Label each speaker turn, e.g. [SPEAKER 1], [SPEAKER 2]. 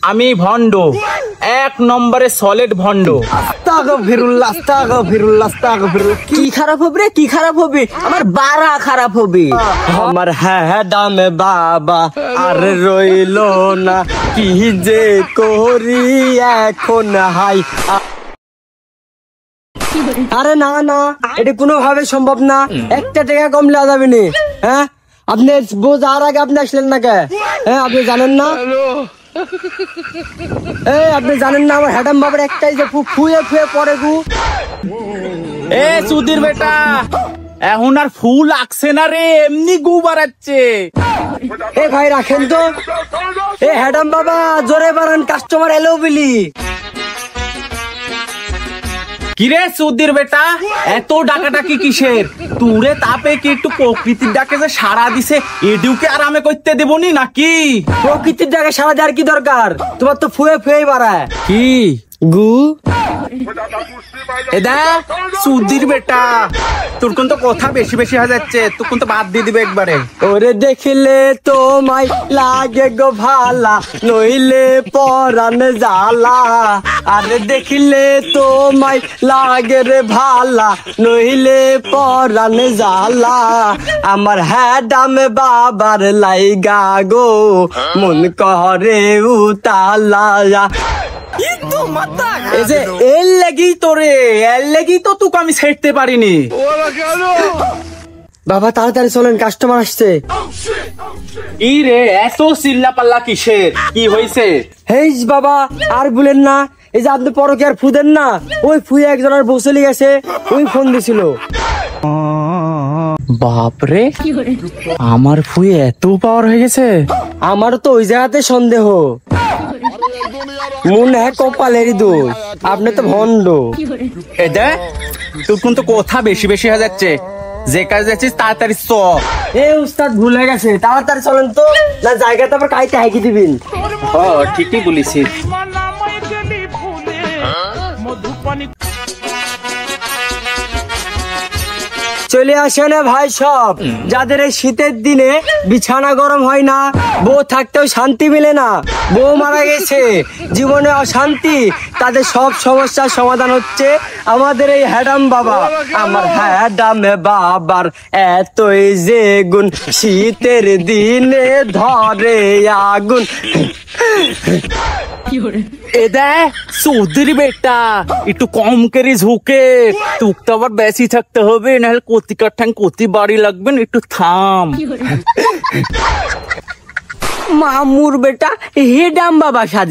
[SPEAKER 1] আমি ভন্ড, এক নম্বরে সলিড ভন্ড।
[SPEAKER 2] কি খারাপ হবে রে, কি খারাপ হবে? আমার বাড়া খারাপ হবে।
[SPEAKER 3] আমার হ্যাঁ দামে বাবা আর রইলো না, কি যে করি এখন হাই। আরে না না, এটা কোনোভাবে সম্ভব না, একটা টাকা কম লেওয়া যাবে না। হ্যাঁ আপনি বোঝার আগে আপনি আসলেন না কে? হ্যাঁ আপনি জানেন না, আপনি জানেন না আমার হ্যাডাম বাবার একটাই যে ফুয়ে ফুয়ে পড়ে গু।
[SPEAKER 1] এ সুধীর বেটা, এখন আর ফুল লাগছে না রে, এমনি গু বাড়াচ্ছে।
[SPEAKER 3] এ ভাই রাখেন তো, এ হ্যাডাম বাবা জোরে বাড়ান, কাস্টমার এলো বলি।
[SPEAKER 1] কিরে সুধীর বেটা, এত ডাকাডাকি কিসের? তুরে তাপে কি একটু প্রকৃতির ডাকে যে সারা দিছে, এডিউকে আরামে করতে দেবনি নাকি?
[SPEAKER 3] প্রকৃতির ডাকে সারা দেওয়ার কি দরকার? তোমার তো ফুয়ে ফুয়ে বাড়ায়
[SPEAKER 1] কি
[SPEAKER 3] গু।
[SPEAKER 1] এ দেখ সুধীর বেটা, তোর কোন তো কথা বেশি বেশি হয়ে যাচ্ছে, তোর কোন তো বাদ দিয়ে দিবে একবারে।
[SPEAKER 3] ওরে দেখিলে তোমায় লাগে গো ভালা, নইলে পরাণ জ্বালা। আরে দেখিলে তোমায় লাগে রে ভালা, নইলে পরাণ জ্বালা। আমার হ্যাডাম বাবার লাইগা গো, মন করে উতালা।
[SPEAKER 1] এই যে এর লাগি তোরে, এর লাগি তো তোকে আমি ছেড়তে পারিনি।
[SPEAKER 3] বাবা তাড়াতাড়ি চলেন, কাস্টমার আসছে।
[SPEAKER 1] ই রে এত চিল্লা পাল্লা কিসের, কি হয়েছে?
[SPEAKER 3] হেই বাবা আর বলেন না, এই যে আপনি পরকে আর ফুদেন না, ওই ফুয়ে একজনের বউ চলে গেছে, ওই ফোন দিছিল।
[SPEAKER 1] বাপরে, আমার ফুয়ে এত পাওয়ার হয়ে গেছে।
[SPEAKER 3] আমার তো ওই জায়গাতে সন্দেহ, মনে হয় কপালেরই দোষ, আপনি তো ভন্ড।
[SPEAKER 1] এ দেখ তোর কোন তো কথা বেশি বেশি হয়ে যাচ্ছে, যে কাজ যাচ্ছিস তাড়াতাড়ি চ।
[SPEAKER 3] এ উস্তাদ ভুল হয়ে গেছে, তাড়াতাড়ি চলেন তো, না জায়গাতে আবার কাইতে হাঁকি দিবেন।
[SPEAKER 1] ও ঠিকই বলেছিস।
[SPEAKER 3] চলে আসে না ভাই সব, যাদের এই শীতের দিনে বিছানা গরম হয় না, বউ থাকতেও শান্তি মিলে না, বউ মারা গেছে, জীবনে অশান্তি, তাদের সব সমস্যার সমাধান হচ্ছে আমাদের এই হ্যাডাম বাবা। আমার হ্যাডাম বাবার এতই যে গুণ, শীতের দিনে ধরে আগুন।
[SPEAKER 1] এ দেখ সুধীর বেটা, একটু কম করে ঝুঁকে, তুক তো আবার বেশি থাকতে হবে, নাহলে কতিকার ঠ্যাং কতি বাড়ি লাগবে, একটু থাম।
[SPEAKER 2] মামুর বেটা হেডাম বাবা সাজে।